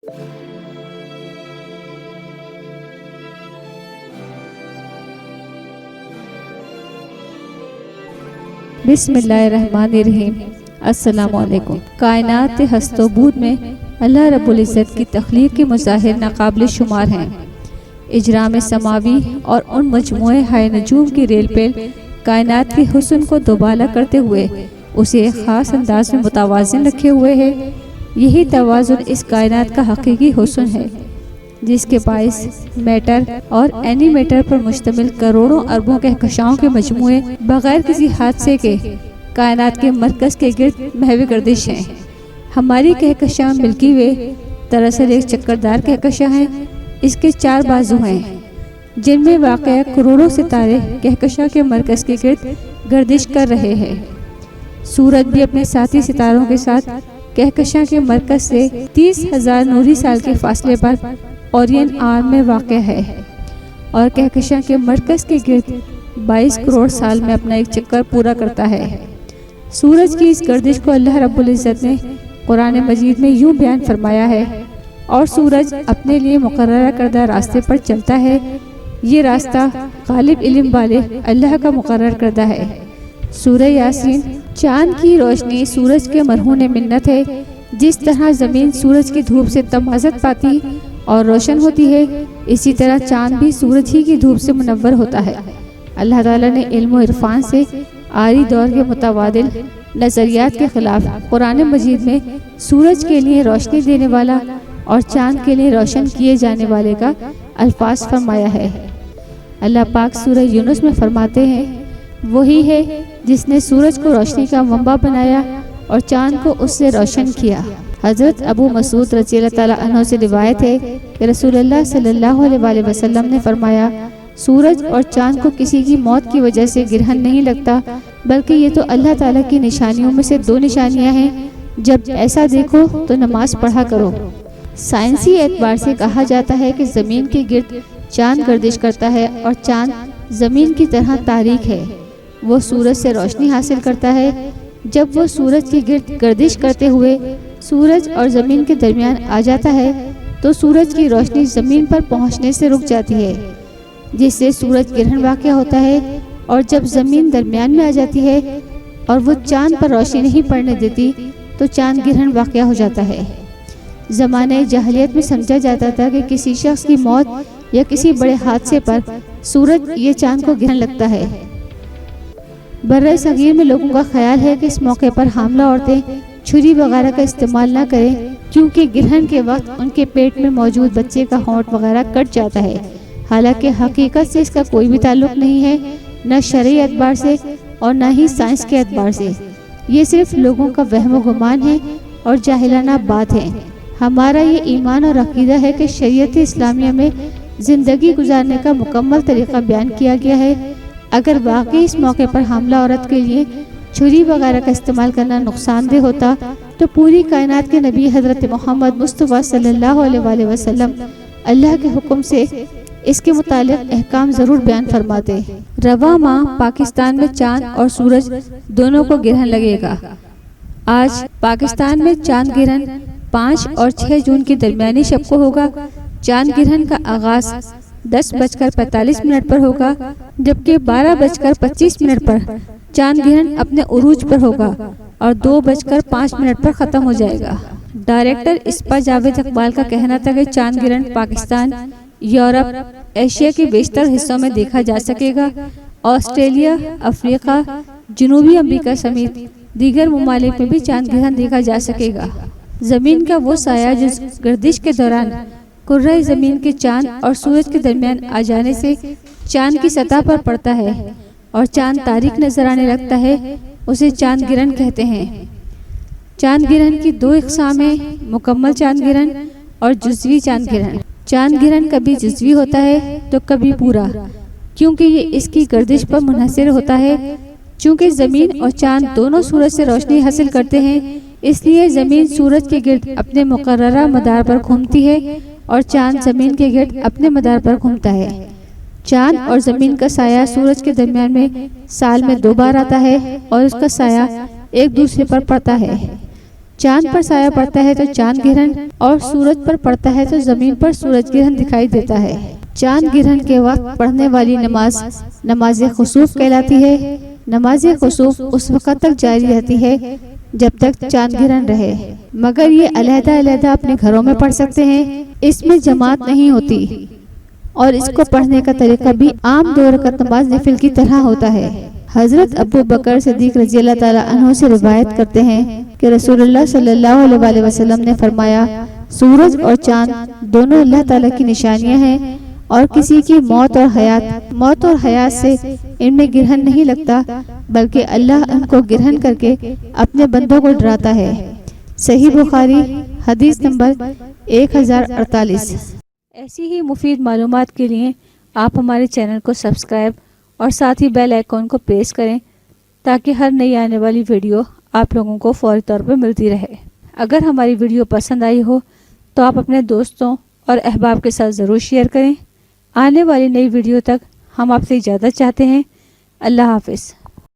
بسم اللہ الرحمن الرحیم۔ السلام علیکم۔ کائنات ہست و بود میں اللہ رب العزت کی تخلیق کے مظاہر ناقابل شمار ہیں۔ اجرام سماوی اور ان مجموعے ہائے نجوم کی ریل پیل کائنات کے حسن کو دوبالا کرتے ہوئے اسے ایک خاص انداز میں متوازن رکھے ہوئے ہے۔ یہی توازن اس کائنات کا حقیقی حسن ہے، جس کے باعث میٹر اور اینی میٹر پر مشتمل کروڑوں اربوں کہکشاؤں کے مجموعے بغیر کسی حادثے کے کائنات کے مرکز کے گرد محو گردش ہیں۔ ہماری کہکشاں ملکی وے دراصل ایک چکردار کہکشاں ہے۔ اس کے 4 بازو ہیں جن میں واقع کروڑوں ستارے کہکشاں کے مرکز کے گرد گردش کر رہے ہیں۔ سورج بھی اپنے ساتھی ستاروں کے ساتھ کہکشاں کے مرکز سے 30,000 نوری سال کے فاصلے پر اورین آرم میں واقع ہے اور کہکشاں کے مرکز کے گرد 22 کروڑ سال میں اپنا ایک چکر پورا کرتا ہے۔ سورج کی اس گردش کو اللہ رب العزت نے قرآن مجید میں یوں بیان فرمایا ہے: اور سورج اپنے لیے مقررہ کردہ راستے پر چلتا ہے، یہ راستہ غالب علم والے اللہ کا مقرر کردہ ہے۔ سورہ یاسین۔ چاند کی روشنی سورج کے مرہون منت ہے۔ جس طرح زمین سورج کی دھوپ سے تمازت پاتی اور روشن ہوتی ہے، اسی طرح چاند بھی سورج ہی کی دھوپ سے منور ہوتا ہے۔ اللہ تعالیٰ نے علم و عرفان سے آری دور کے متبادل نظریات کے خلاف قرآن مجید میں سورج کے لیے روشنی دینے والا اور چاند کے لیے روشن کیے جانے والے کا الفاظ فرمایا ہے۔ اللہ پاک سورہ یونس میں فرماتے ہیں: وہی ہے جس نے سورج کو روشنی کا منبع بنایا اور چاند کو اس سے روشن کیا۔ حضرت ابو مسعود رضی اللہ تعالیٰ عنہ سے روایت ہے کہ رسول اللہ صلی اللہ علیہ وسلم نے فرمایا: سورج اور چاند کو کسی کی موت کی وجہ سے گرہن نہیں لگتا، بلکہ یہ تو اللہ تعالیٰ کی نشانیوں میں سے 2 نشانیاں ہیں۔ جب ایسا دیکھو تو نماز پڑھا کرو۔ سائنسی اعتبار سے کہا جاتا ہے کہ زمین کے گرد چاند گردش کرتا ہے اور چاند زمین کی طرح تاریک ہے۔ وہ سورج سے روشنی حاصل کرتا ہے۔ جب وہ سورج کے گرد گردش کرتے ہوئے سورج اور زمین کے درمیان آ جاتا ہے تو سورج کی روشنی زمین پر پہنچنے سے رک جاتی ہے، جس سے سورج گرہن واقع ہوتا ہے، اور جب زمین درمیان میں آ جاتی ہے اور وہ چاند پر روشنی نہیں پڑنے دیتی تو چاند گرہن واقع ہو جاتا ہے۔ زمانہ جاہلیت میں سمجھا جاتا تھا کہ کسی شخص کی موت یا کسی بڑے حادثے پر سورج یا چاند کو گرہن لگتا ہے۔ برّ صغیر میں لوگوں کا خیال ہے کہ اس موقع پر حاملہ عورتیں چھری وغیرہ کا استعمال نہ کریں، کیونکہ گرہن کے وقت ان کے پیٹ میں موجود بچے کا ہونٹ وغیرہ کٹ جاتا ہے۔ حالانکہ حقیقت سے اس کا کوئی بھی تعلق نہیں ہے، نہ شرعی اعتبار سے اور نہ ہی سائنس کے اعتبار سے۔ یہ صرف لوگوں کا وہم و گمان ہے اور جاہلانہ بات ہے۔ ہمارا یہ ایمان اور عقیدہ ہے کہ شریعت اسلامیہ میں زندگی گزارنے کا مکمل طریقہ بیان کیا گیا ہے۔ اگر واقعی اس موقع پر حاملہ عورت کے لیے چھری وغیرہ کا استعمال کرنا نقصان دہ ہوتا تو پوری کائنات کے نبی حضرت محمد مصطفیٰ صلی اللہ علیہ وسلم اللہ کے حکم سے اس کے متعلق احکام ضرور بیان فرماتے۔ رواں ماہ پاکستان میں چاند اور سورج دونوں کو گرہن لگے گا۔ آج پاکستان میں چاند گرہن 5 اور 6 جون کے درمیانی شب کو ہوگا۔ چاند گرہن کا آغاز 10:45 پر ہوگا، جبکہ 12:25 پر چاند گرہن اپنے عروج پر ہوگا اور 2:05 پر ختم ہو جائے گا۔ ڈائریکٹر اسپا جاوید اقبال کا کہنا تھا کہ چاند گرہن پاکستان، یورپ، ایشیا کے بیشتر حصوں میں دیکھا جا سکے گا۔ آسٹریلیا، افریقہ، جنوبی امریکہ سمیت دیگر ممالک میں بھی چاند گرہن دیکھا جا سکے گا۔ زمین کا وہ سایہ جو گردش کے دوران کرۂ زمین کے چاند اور سورج کے درمیان آ جانے سے چاند کی سطح پر پڑتا ہے اور چاند تاریک نظر آنے لگتا ہے، اسے چاند گرہن کہتے ہیں۔ چاند گرہن کی 2 اقسام ہیں: مکمل چاند گرہن اور جزوی چاند گرہن۔ چاند گرہن کبھی جزوی ہوتا ہے تو کبھی پورا، کیونکہ یہ اس کی گردش پر منحصر ہوتا ہے۔ چونکہ زمین اور چاند دونوں سورج سے روشنی حاصل کرتے ہیں، اس لیے زمین سورج کے گرد اپنے مقررہ مدار پر گھومتی ہے اور چاند زمین کے گرد اپنے مدار پر گھومتا ہے۔ چاند اور زمین کا سایہ سورج کے درمیان میں سال میں 2 بار آتا ہے اور اس کا سایہ ایک دوسرے پر پڑتا ہے۔ چاند پر سایہ پڑتا ہے تو چاند گرہن، اور سورج پر پڑتا ہے تو زمین پر سورج گرہن دکھائی دیتا ہے۔ چاند گرہن کے وقت پڑھنے والی نماز نماز خسوف کہلاتی ہے۔ نماز خسوف اس وقت تک جاری رہتی ہے جب تک چاند گرہن رہے، مگر یہ علیحدہ علیحدہ اپنے گھروں میں پڑھ سکتے ہیں۔ اس میں جماعت نہیں ہوتی، اور اس کو پڑھنے کا طریقہ بھی عام 2 رکعت نماز نفل کی طرح ہوتا ہے۔ حضرت ابو بکر صدیق رضی اللہ تعالیٰ عنہ سے روایت کرتے ہیں کہ رسول اللہ صلی اللہ علیہ وسلم نے فرمایا، سورج اور چاند دونوں اللہ تعالیٰ کی نشانیاں ہیں، اور کسی کی موت اور حیات سے ان میں گرہن نہیں لگتا، بلکہ اللہ ان کو گرہن کر کے اپنے بندوں کو ڈراتا ہے۔ صحیح بخاری حدیث نمبر 1048۔ ایسی ہی مفید معلومات کے لیے آپ ہمارے چینل کو سبسکرائب اور ساتھ ہی بیل آئیکن کو پریس کریں تاکہ ہر نئی آنے والی ویڈیو آپ لوگوں کو فوری طور پر ملتی رہے۔ اگر ہماری ویڈیو پسند آئی ہو تو آپ اپنے دوستوں اور احباب کے ساتھ ضرور شیئر کریں۔ آنے والی نئی ویڈیو تک ہم آپ سے اجازت چاہتے ہیں۔ اللہ حافظ۔